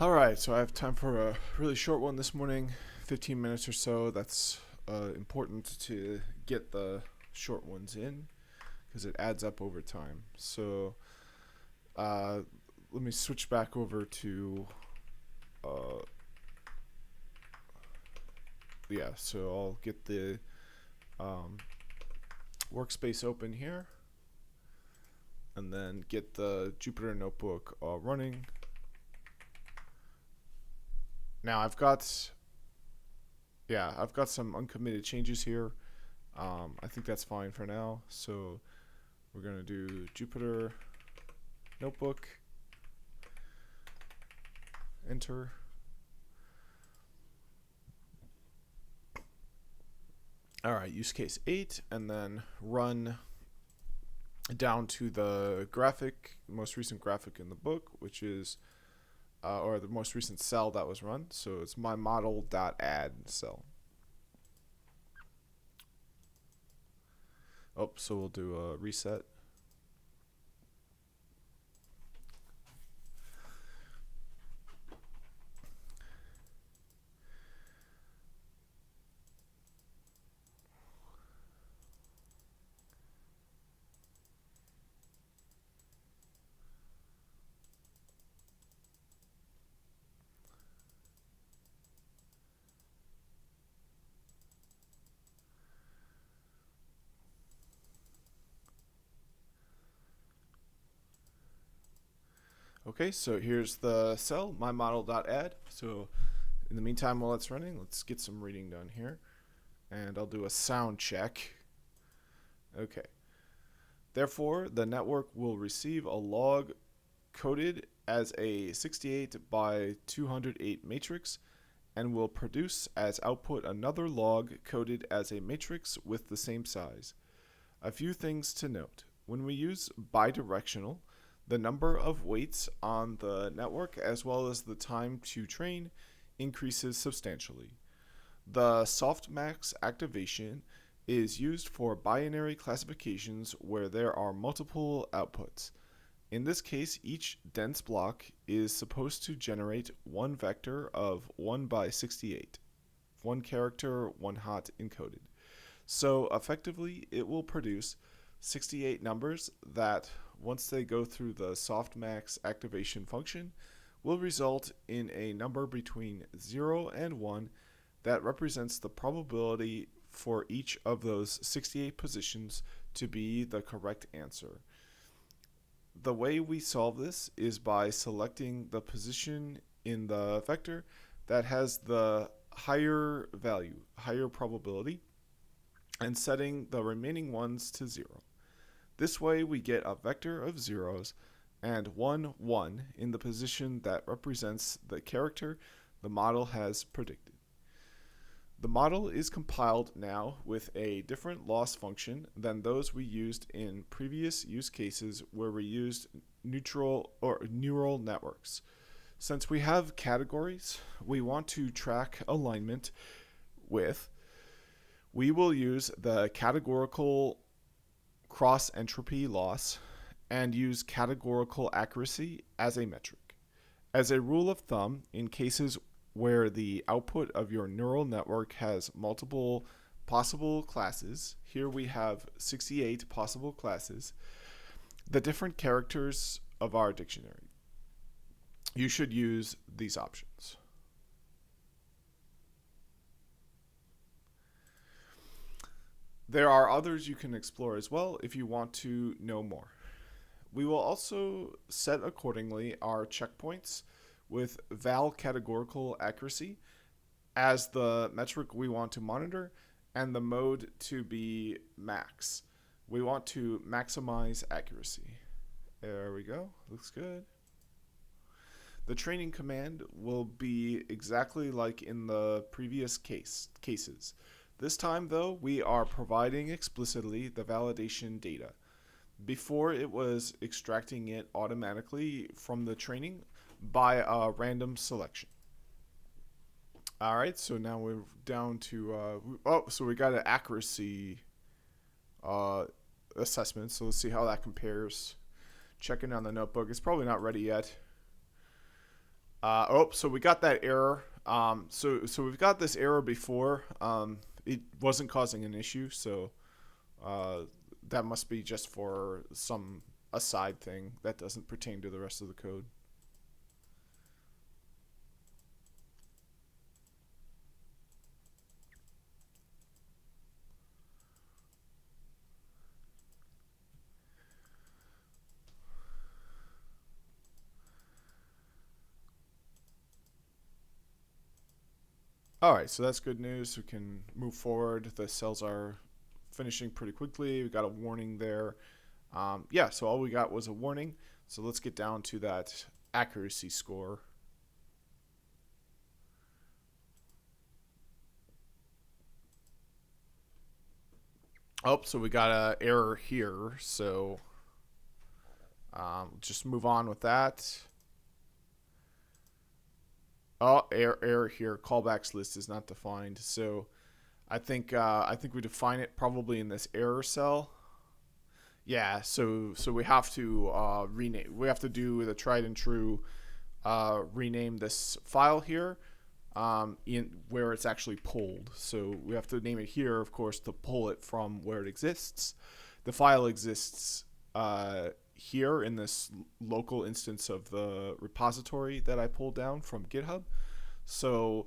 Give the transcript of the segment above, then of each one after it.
All right, so I have time for a really short one this morning, 15 minutes or so. That's important to get the short ones in because it adds up over time. So uh, let me switch back over to, uh, yeah, so I'll get the um, workspace open here and then get the Jupyter Notebook running. Now I've got some uncommitted changes here. I think that's fine for now. So we're going to do Jupyter Notebook, enter. All right, use case 8, and then run down to the graphic, most recent graphic in the book, which is, or the most recent cell that was run. So it's my model.add cell. Oh, so we'll do a reset. Okay, so here's the cell, my model.add. So in the meantime, while it's running, let's get some reading done here. And I'll do a sound check. Okay. Therefore, the network will receive a log coded as a 68 by 208 matrix and will produce as output another log coded as a matrix with the same size. A few things to note. When we use bidirectional, the number of weights on the network as well as the time to train increases substantially. The softmax activation is used for binary classifications where there are multiple outputs. In this case, each dense block is supposed to generate one vector of 1 by 68, one character, one hot encoded. So effectively, it will produce 68 numbers that, once they go through the softmax activation function, will result in a number between 0 and 1 that represents the probability for each of those 68 positions to be the correct answer. The way we solve this is by selecting the position in the vector that has the higher value, higher probability, and setting the remaining ones to 0. This way we get a vector of zeros and 1, 1 in the position that represents the character the model has predicted. The model is compiled now with a different loss function than those we used in previous use cases where we used neural networks. Since we have categories we want to track alignment with, we will use the categorical cross entropy loss and use categorical accuracy as a metric. As a rule of thumb, in cases where the output of your neural network has multiple possible classes, here we have 68 possible classes, the different characters of our dictionary, you should use these options. There are others you can explore as well if you want to know more. We will also set accordingly our checkpoints with val categorical accuracy as the metric we want to monitor and the mode to be max. We want to maximize accuracy. There we go. Looks good. The training command will be exactly like in the previous cases. This time, though, we are providing explicitly the validation data. Before, it was extracting it automatically from the training by a random selection. All right, so now we're down to, so we got an accuracy assessment. So let's see how that compares. Checking on the notebook. It's probably not ready yet. So we got that error. So we've got this error before. It wasn't causing an issue, so uh, that must be just for some aside thing that doesn't pertain to the rest of the code. All right, so that's good news. We can move forward. The cells are finishing pretty quickly. We got a warning there. Yeah, so all we got was a warning. So let's get down to that accuracy score. Oh, so we got an error here. So just move on with that. Oh, error here. Callbacks list is not defined. So I think we define it probably in this error cell. Yeah, so we have to rename. We have to do the tried and true rename this file here in where it's actually pulled. So we have to name it here, of course, to pull it from where it exists. The file exists here in this local instance of the repository that I pulled down from GitHub. So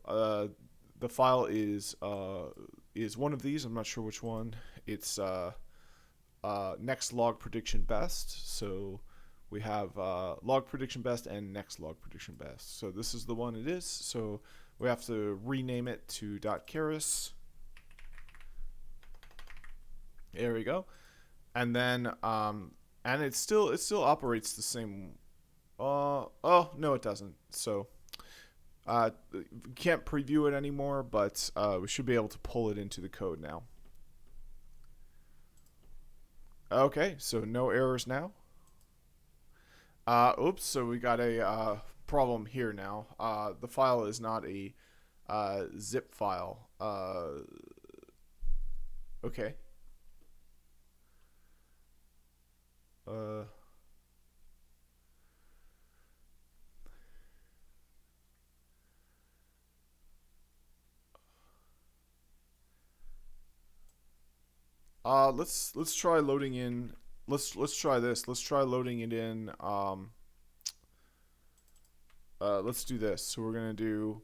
the file is one of these. I'm not sure which one. It's next log prediction best. So we have log prediction best and next log prediction best. So this is the one it is. So we have to rename it to .keras. There we go. And then and it still operates the same. Oh no, it doesn't. So we can't preview it anymore, but we should be able to pull it into the code now. Okay, so no errors now. Oops, so we got a problem here now. The file is not a zip file. Okay. Let's try loading in. Let's try this. Let's try loading it in. Let's do this. So we're gonna do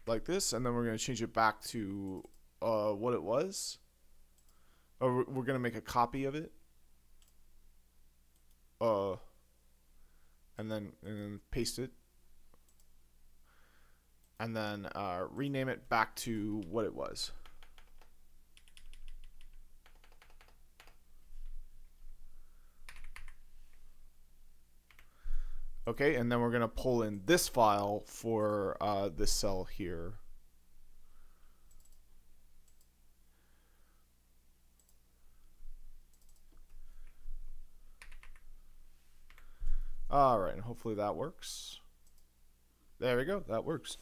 like this, and then we're gonna change it back to what it was. Or we're gonna make a copy of it. And then paste it. And then rename it back to what it was. Okay, and then we're going to pull in this file for this cell here. All right, and hopefully that works. There we go, that works.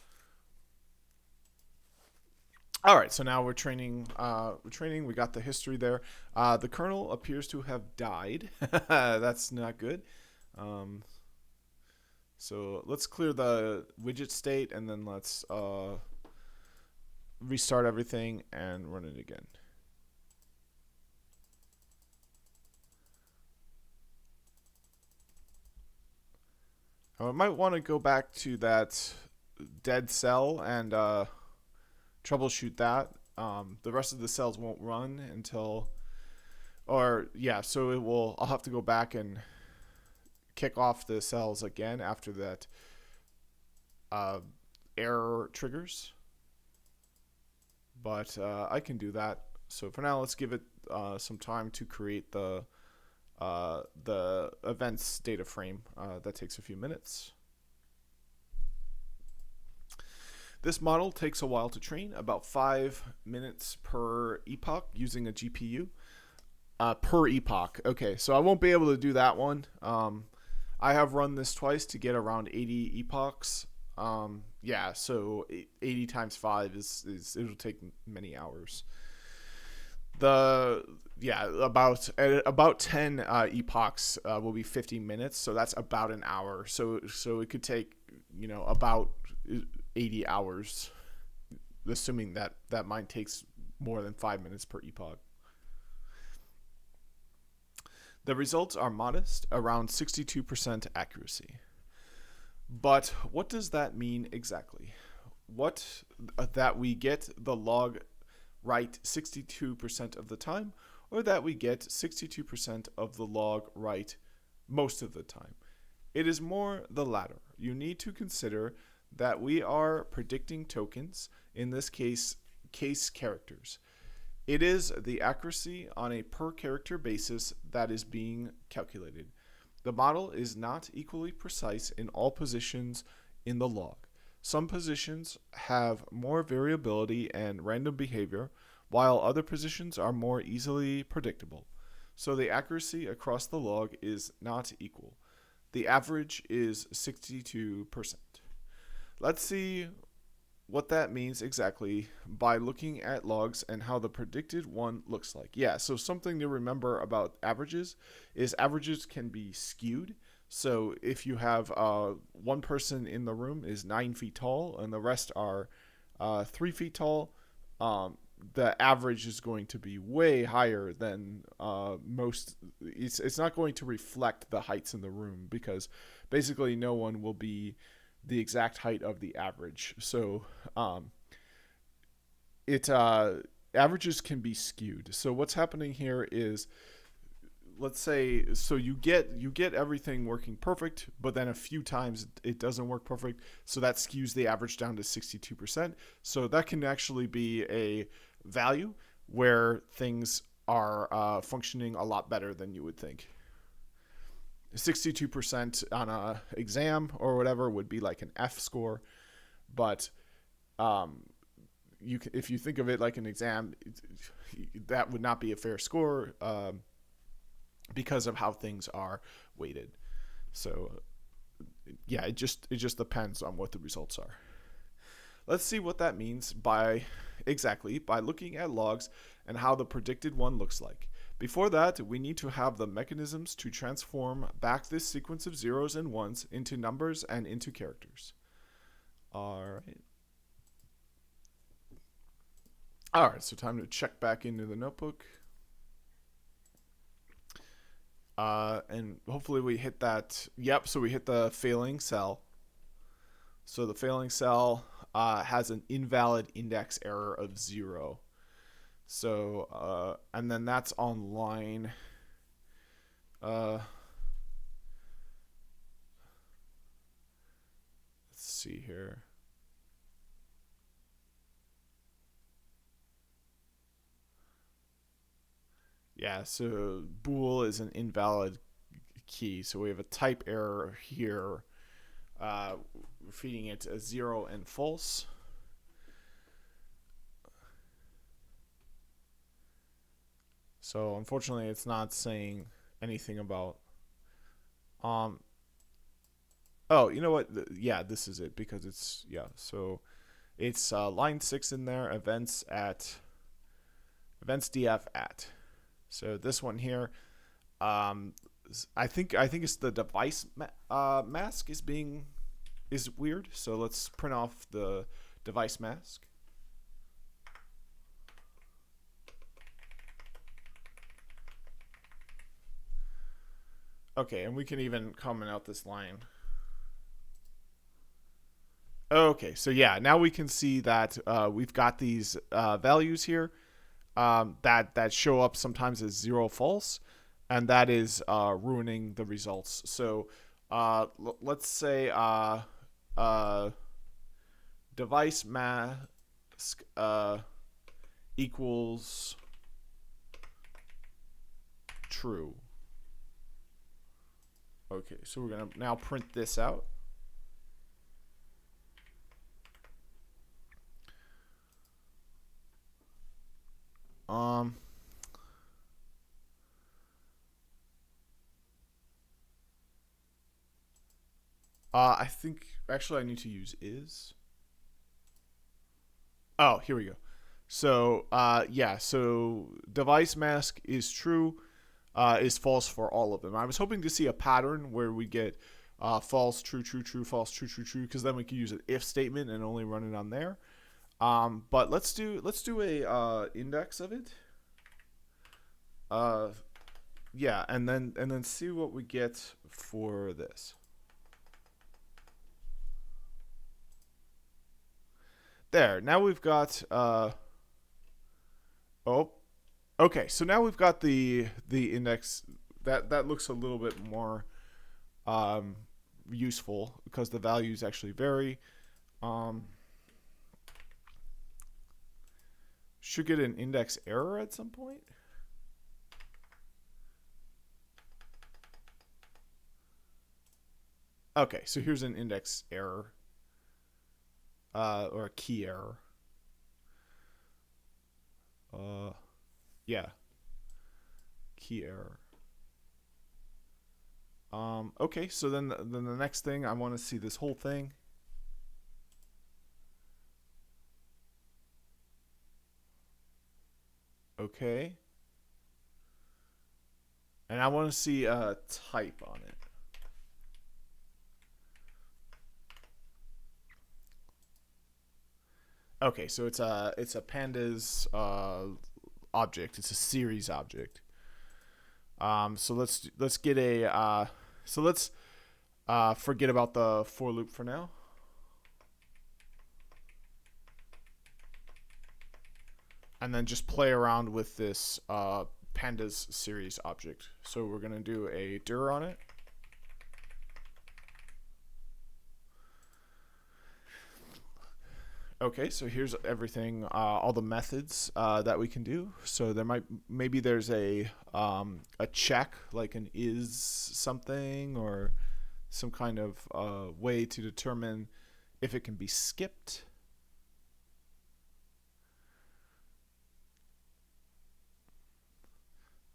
All right, so now we're training. We got the history there. The kernel appears to have died. That's not good. So let's clear the widget state, and then let's restart everything and run it again. I might want to go back to that dead cell and troubleshoot that. The rest of the cells won't run until, or yeah, so it will. I'll have to go back and kick off the cells again after that error triggers. But I can do that. So for now, let's give it some time to create the events data frame. That takes a few minutes. This model takes a while to train, about 5 minutes per epoch using a GPU. Per epoch. Okay, so I won't be able to do that one. I have run this twice to get around 80 epochs. Yeah, so 80 times 5 is it'll take many hours. The yeah, about 10 epochs will be 50 minutes, so that's about an hour. So it could take, about 80 hours, assuming that mine takes more than 5 minutes per epoch. The results are modest, around 62% accuracy. But what does that mean exactly? What That we get the log right 62% of the time, or that we get 62% of the log right most of the time? It is more the latter. You need to consider that we are predicting tokens, in this case characters. It is the accuracy on a per character basis that is being calculated. The model is not equally precise in all positions in the log. Some positions have more variability and random behavior, while other positions are more easily predictable. So the accuracy across the log is not equal. The average is 62%. Let's see what that means exactly by looking at logs and how the predicted one looks like. Yeah, so something to remember about averages is averages can be skewed. So if you have one person in the room is 9 feet tall and the rest are 3 feet tall, the average is going to be way higher than most. It's not going to reflect the heights in the room, because basically no one will be the exact height of the average. So it averages can be skewed. So what's happening here is, let's say, so you get everything working perfect, but then a few times it doesn't work perfect, so that skews the average down to 62%. So that can actually be a value where things are functioning a lot better than you would think. 62% on a exam or whatever would be like an F score, but if you think of it like an exam, that would not be a fair score, because of how things are weighted. So yeah, it just depends on what the results are. Let's see what that means by looking at logs and how the predicted one looks like. Before that, we need to have the mechanisms to transform back this sequence of zeros and ones into numbers and into characters. All right, so time to check back into the notebook. And hopefully we hit that. Yep, so we hit the failing cell. So the failing cell has an invalid index error of 0. So, and then that's on line. Let's see here. Yeah, so bool is an invalid key. So we have a type error here, feeding it a 0 and false. So unfortunately, it's not saying anything about. Oh, you know what? Yeah, this is it, because it's it's line 6 in there. Events df at. So this one here, I think it's the device mask is weird. So let's print off the device mask. Okay, and we can even comment out this line. Okay, so yeah, now we can see that we've got these values here that show up sometimes as 0 false, and that is ruining the results. So let's say device mask equals true. Okay, so we're going to now print this out. I think actually I need to use is. Oh, here we go. So yeah, so device mask is true, is false for all of them. I was hoping to see a pattern where we get false, true, true, true, false, true, true, true, because then we could use an if statement and only run it on there. But let's do a index of it. Yeah, and then see what we get for this. There. Now we've got oh, okay. So now we've got the index that looks a little bit more um, useful because the values actually vary. Should get an index error at some point. Okay, so here's an index error or a key error. Yeah, key error. Okay, so then the next thing I want to see this whole thing. Okay. And I want to see a type on it. Okay, so it's a pandas object. It's a series object. So let's get a so let's forget about the for loop for now. And then just play around with this pandas series object. So we're gonna do a dir on it. Okay, so here's everything, all the methods that we can do. So maybe there's a check, like an is something, or some kind of way to determine if it can be skipped.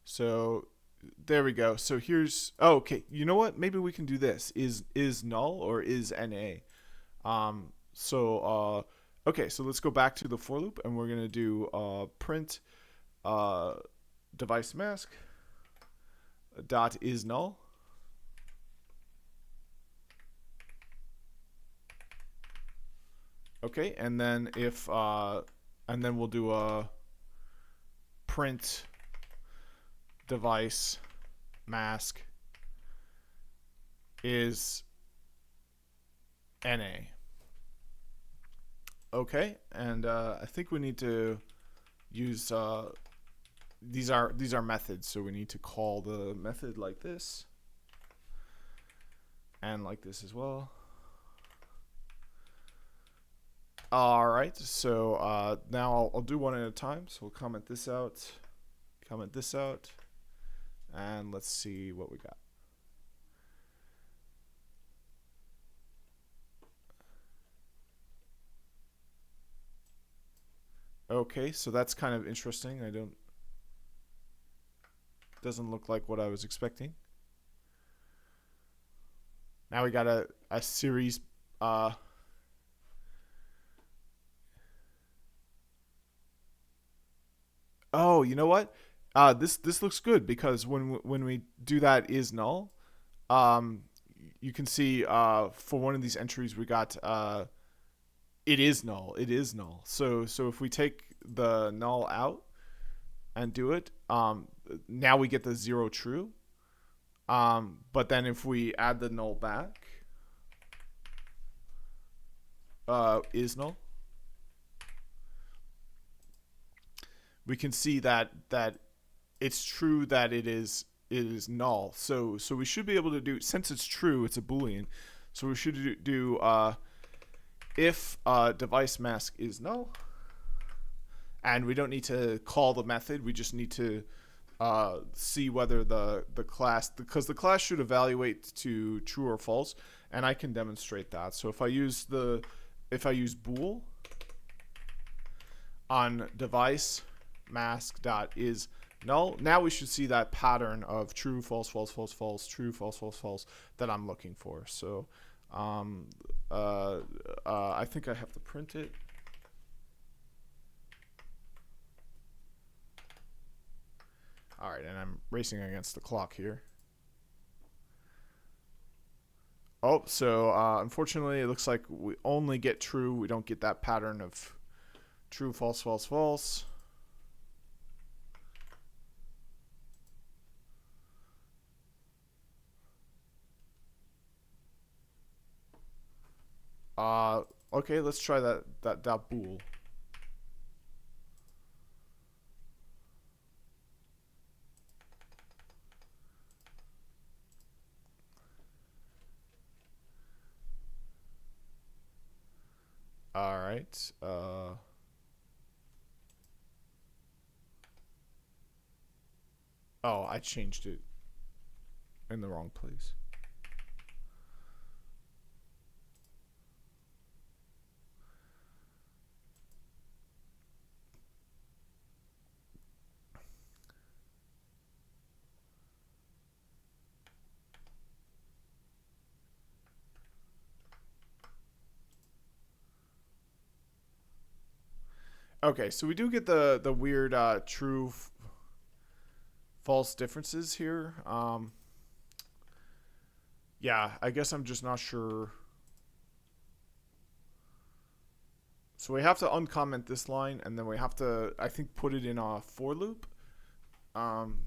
So there we go. So here's okay. You know what? Maybe we can do this. Is null or is NA? Okay, so let's go back to the for loop, and we're gonna do print device mask dot is null. Okay, and then and then we'll do a print device mask is NA. Okay, and I think we need to use these are methods, so we need to call the method like this and like this as well. All right, so now I'll do one at a time. So we'll comment this out, and let's see what we got. Okay, so that's kind of interesting. Doesn't look like what I was expecting. Now we got a series oh, you know what? This looks good because when we do that is null, um, you can see for one of these entries we got it is null. It is null. So if we take the null out and do it, now we get the 0 true. But then if we add the null back, is null, we can see that it's true that it is null. So we should be able to do, since it's true, it's a Boolean. So we should do if device mask is null, and we don't need to call the method. We just need to see whether the class, because the class should evaluate to true or false, and I can demonstrate that. So if I use bool on device mask dot is null, now we should see that pattern of true, false, false, false, false, true, false, false, false that I'm looking for. So I think I have to print it. All right, and I'm racing against the clock here. Oh, so unfortunately, it looks like we only get true. We don't get that pattern of true, false, false, false. Okay, let's try that bool. All right. Oh, I changed it in the wrong place. Okay, so we do get the weird true false differences here. Yeah, I guess I'm just not sure. So we have to uncomment this line, and then we have to, I think, put it in a for loop. Um,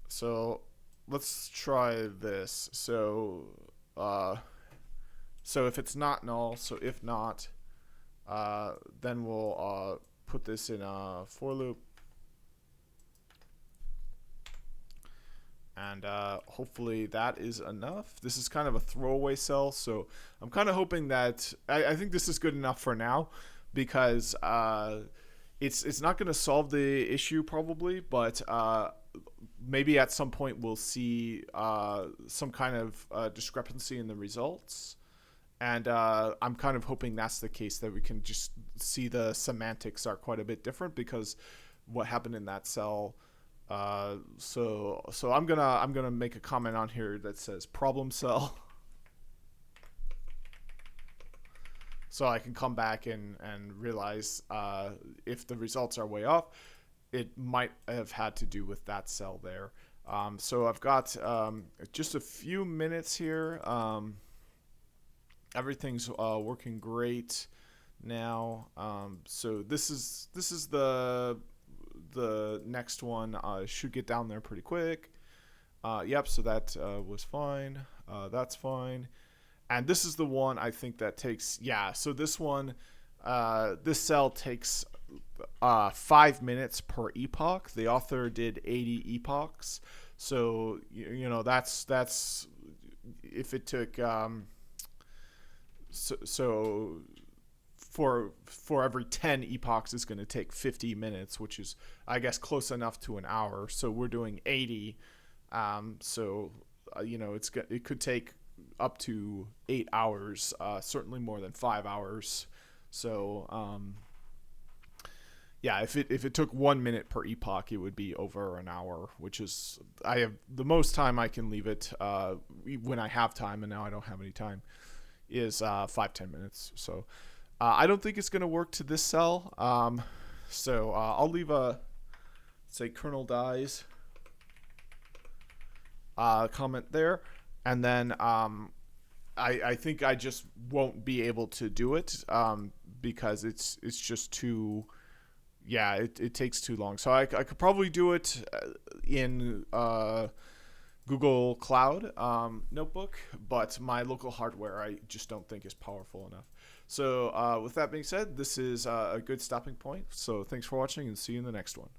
so let's try this. Uh, so if it's not null, so if not, then we'll put this in a for loop. And hopefully that is enough. This is kind of a throwaway cell, so I'm kind of hoping that I think this is good enough for now, because it's not going to solve the issue probably, but maybe at some point we'll see some kind of discrepancy in the results. And I'm kind of hoping that's the case, that we can just see the semantics are quite a bit different because what happened in that cell. So I'm gonna make a comment on here that says problem cell, so I can come back and realize if the results are way off, it might have had to do with that cell there. So I've got just a few minutes here. Everything's working great now. So this is the next one. Should get down there pretty quick. Yep, so that was fine. That's fine. And this is the one I think that takes, yeah, so this one, this cell takes 5 minutes per epoch. The author did 80 epochs. So, you know, that's if it took, so for every 10 epochs is going to take 50 minutes, which is, I guess, close enough to an hour. So we're doing 80. You know, it could take up to 8 hours, certainly more than 5 hours. So yeah, if it took 1 minute per epoch, it would be over an hour, which is, I have the most time I can leave it when I have time, and now I don't have any time, is 5-10 minutes. So I don't think it's going to work to this cell. So I'll leave a, say, kernel dies comment there. And then I think I just won't be able to do it because it's just too, yeah, it takes too long. So I could probably do it in Google Cloud Notebook, but my local hardware I just don't think is powerful enough. So with that being said, this is a good stopping point. So thanks for watching, and see you in the next one.